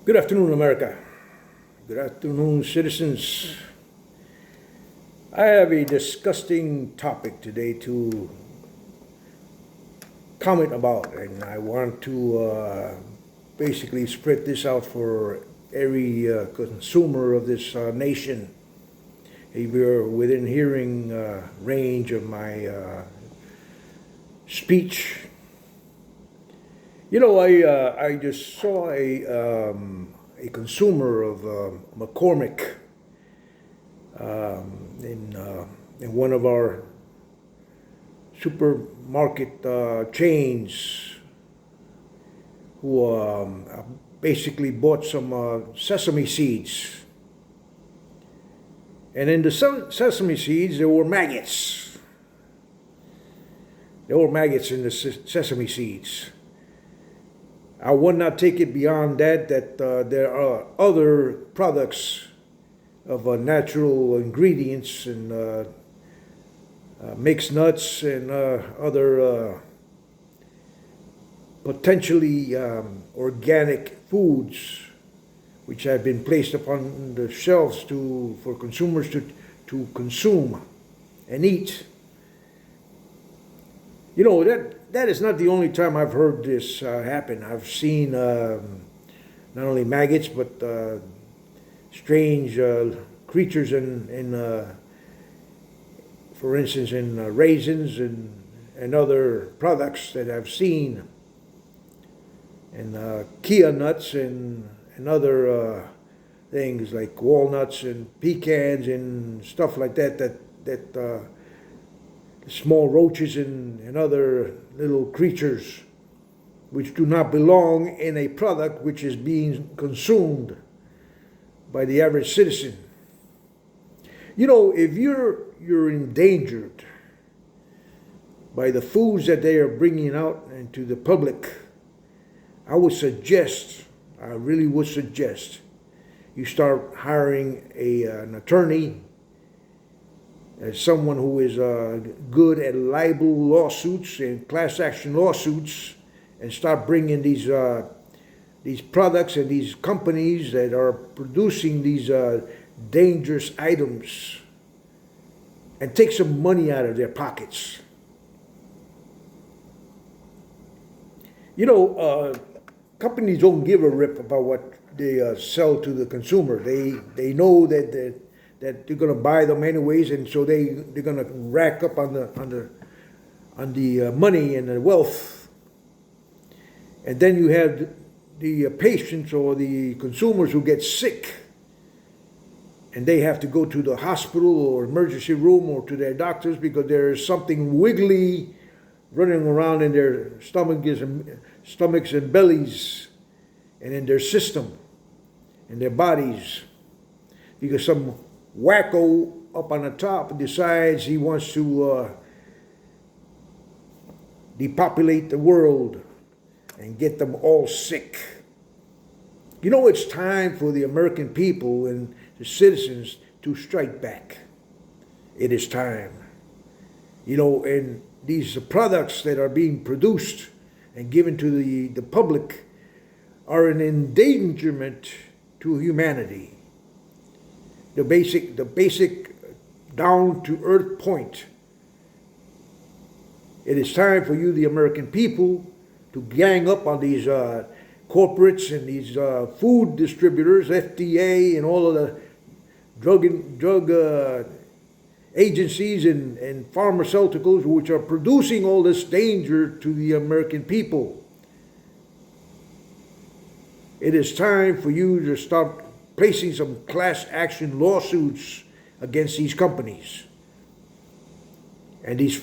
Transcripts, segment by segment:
Good afternoon, America. Good afternoon, citizens. I have a disgusting topic today to comment about, and I want to basically spread this out for every consumer of this nation. If you're within hearing range of my speech, I just saw a consumer of McCormick in one of our supermarket chains who basically bought some sesame seeds. And in the sesame seeds, there were maggots. There were maggots in the sesame seeds. I would not take it beyond that there are other products of natural ingredients and mixed nuts and other potentially organic foods which have been placed upon the shelves for consumers to consume and eat. You know, that is not the only time I've heard this happen. I've seen not only maggots, but strange creatures for instance, in raisins and other products that I've seen, and Kia nuts and other things like walnuts and pecans and stuff like that small roaches and other little creatures which do not belong in a product which is being consumed by the average citizen. You know, if you're endangered by the foods that they are bringing out into the public, I really would suggest you start hiring an attorney, as someone who is good at libel lawsuits and class action lawsuits, and start bringing these products and these companies that are producing these dangerous items and take some money out of their pockets. You know, companies don't give a rip about what they sell to the consumer. They know that they're going to buy them anyways, and so they're going to rack up on the money and the wealth. And then you have the patients or the consumers who get sick, and they have to go to the hospital or emergency room or to their doctors because there is something wiggly running around in their stomachs and bellies and in their system, in their bodies, because some wacko up on the top decides he wants to depopulate the world and get them all sick. You know, it's time for the American people and the citizens to strike back. It is time. You know, and these products that are being produced and given to the public are an endangerment to humanity. The basic down to earth point. It is time for you, the American people, to gang up on these corporates and these food distributors, FDA, and all of the drug agencies and pharmaceuticals which are producing all this danger to the American people. It is time for you to start placing some class action lawsuits against these companies and these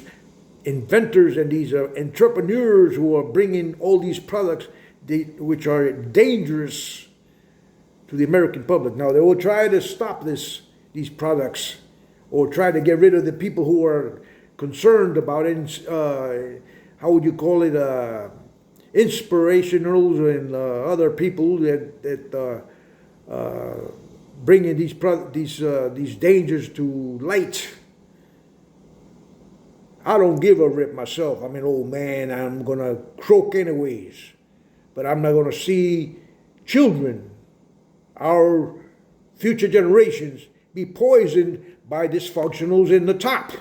inventors and these entrepreneurs who are bringing all these products which are dangerous to the American public. Now, they will try to stop these products or try to get rid of the people who are concerned about it. How would you call it? Inspirationals and other people that bringing these dangers to light. I don't give a rip myself. I'm an old man. I'm going to croak anyways. But I'm not going to see children our future generations be poisoned by dysfunctionals in the top.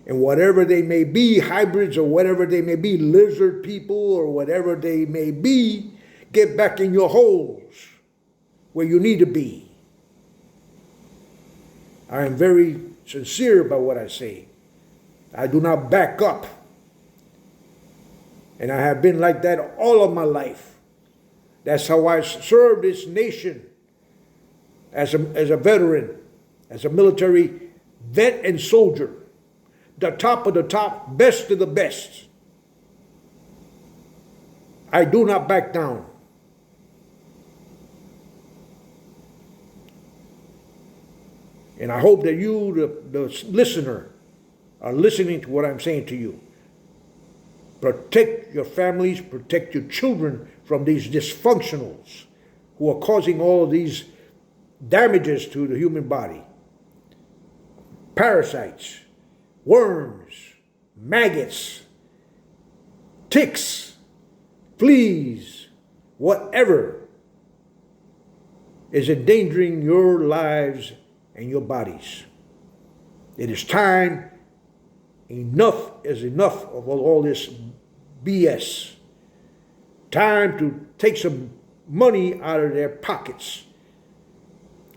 And whatever they may be, hybrids or whatever they may be, lizard people or whatever they may be, get back in your holes where you need to be. I am very sincere about what I say. I do not back up. And I have been like that all of my life. That's how I served this nation as a veteran, as a military vet and soldier. The top of the top, best of the best. I do not back down. And I hope that you, the listener, are listening to what I'm saying to you. Protect your families, protect your children from these dysfunctionals who are causing all of these damages to the human body. Parasites, worms, maggots, ticks, fleas, whatever is endangering your lives and your bodies. It is time. Enough is enough of all this BS. Time to take some money out of their pockets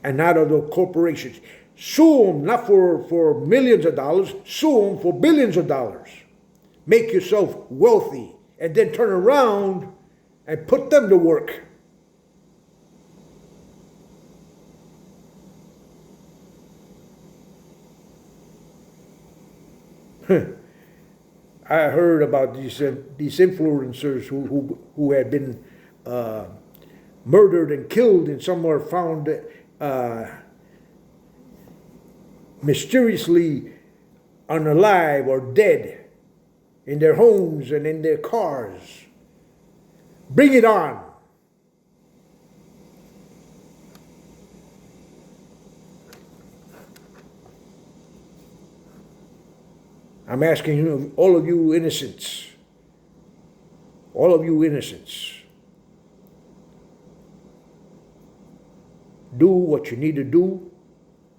and out of the corporations. Sue them not for millions of dollars, sue them for billions of dollars. Make yourself wealthy and then turn around and put them to work. I heard about these influencers who had been murdered and killed and some were found mysteriously unalive or dead in their homes and in their cars. Bring it on. I'm asking you, all of you innocents, do what you need to do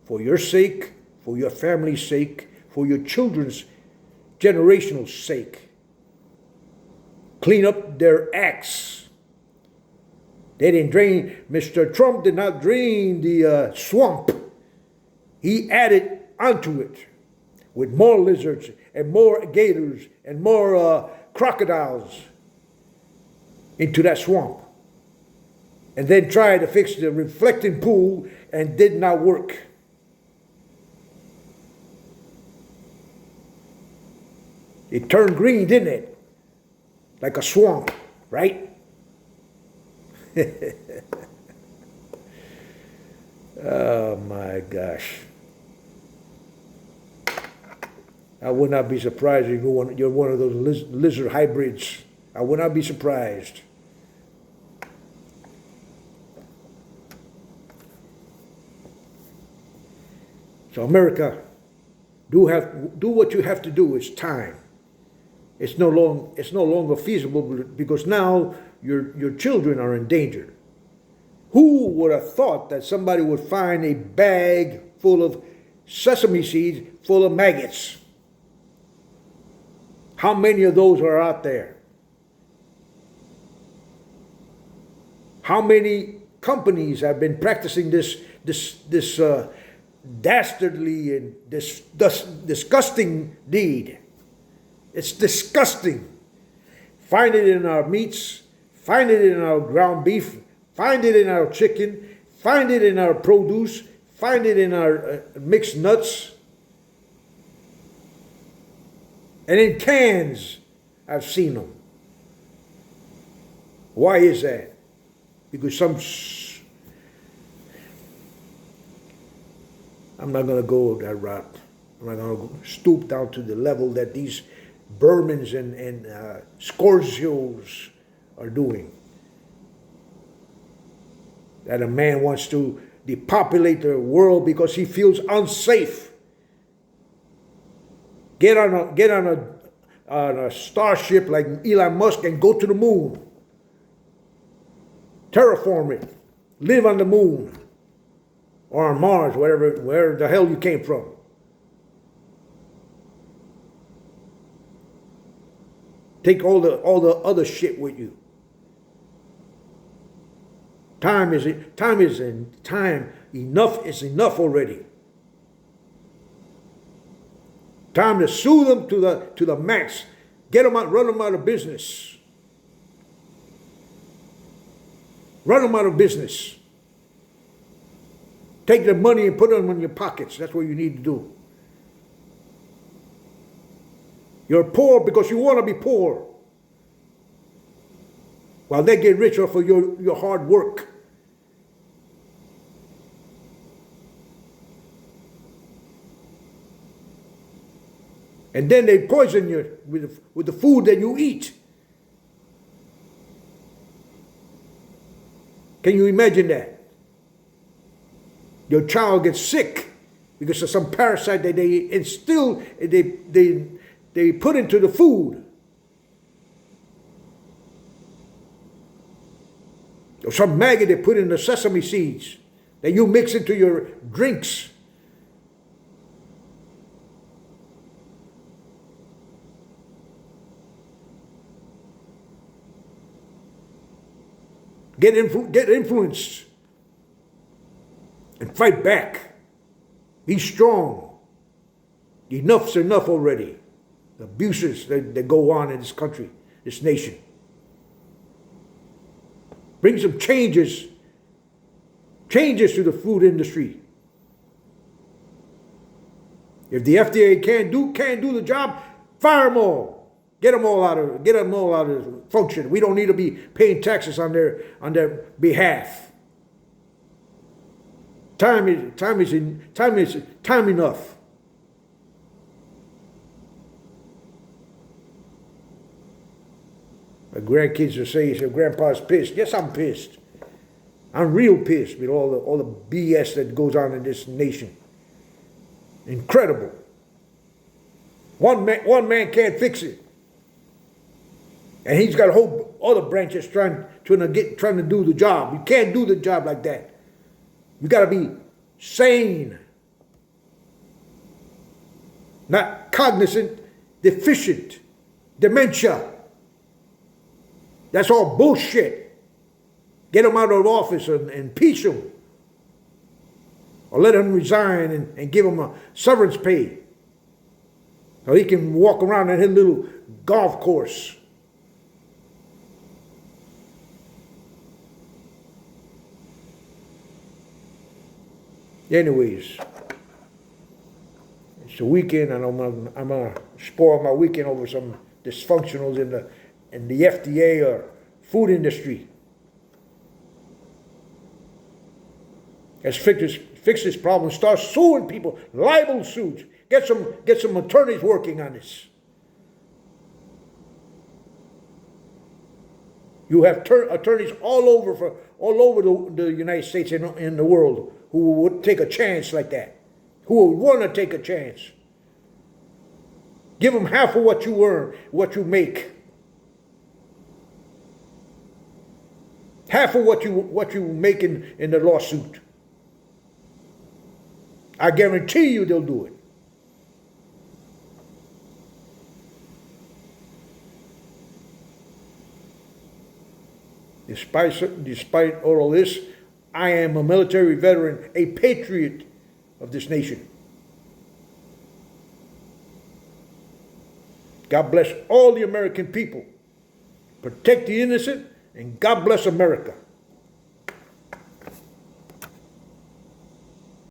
for your sake, for your family's sake, for your children's generational sake. Clean up their acts. They didn't drain, Mr. Trump did not drain the swamp. He added onto it with more lizards and more gators and more crocodiles into that swamp. And then tried to fix the reflecting pool and did not work. It turned green, didn't it? Like a swamp, right? Oh my gosh. I would not be surprised if you're one of those lizard hybrids. I would not be surprised. So America, do what you have to do. It's time. It's no longer feasible because now your children are in danger. Who would have thought that somebody would find a bag full of sesame seeds full of maggots? How many of those are out there? How many companies have been practicing this dastardly and disgusting deed? It's disgusting. Find it in our meats, find it in our ground beef, find it in our chicken, find it in our produce, find it in our mixed nuts. And in cans, I've seen them. Why is that? Because I'm not going to go that route. I'm not going to stoop down to the level that these Burmans and Scorpios are doing. That a man wants to depopulate the world because he feels unsafe. Get on a starship like Elon Musk and go to the moon. Terraform it. live on the moon or on Mars, wherever the hell you came from. Take all the other shit with you. Time enough is enough already. Time to sue them to the max. Get them out, run them out of business. Run them out of business. Take their money and put them in your pockets. That's what you need to do. You're poor because you want to be poor, while they get richer for your hard work. And then they poison you with the food that you eat. Can you imagine that? Your child gets sick because of some parasite that they instill, they put into the food. Or some maggot they put in the sesame seeds that you mix into your drinks. Get influenced and fight back. Be strong. Enough's enough already. The abuses that go on in this country, this nation. Bring some changes to the food industry. If the FDA can't do the job, fire them all. Get them all out of function. We don't need to be paying taxes on their behalf. Time enough. My grandkids will say, "Grandpa's pissed." Yes, I'm pissed. I'm real pissed with all the BS that goes on in this nation. Incredible. One man can't fix it. And he's got a whole other branches trying to do the job. You can't do the job like that. You got to be sane, not cognizant, deficient, dementia. That's all bullshit. Get them out of office and impeach them, or let him resign and give him a severance pay, so he can walk around in his little golf course. Anyways, it's a weekend, and I'm gonna spoil my weekend over some dysfunctionals in the FDA or food industry. Let's fix this problem. Start suing people, libel suits. Get some attorneys working on this. You have attorneys all over the United States and in the world who would take a chance like that, who would want to take a chance. Give them half of what you earn, what you make. Half of what you make in the lawsuit. I guarantee you they'll do it. Despite all of this, I am a military veteran, a patriot of this nation. God bless all the American people. Protect the innocent, and God bless America.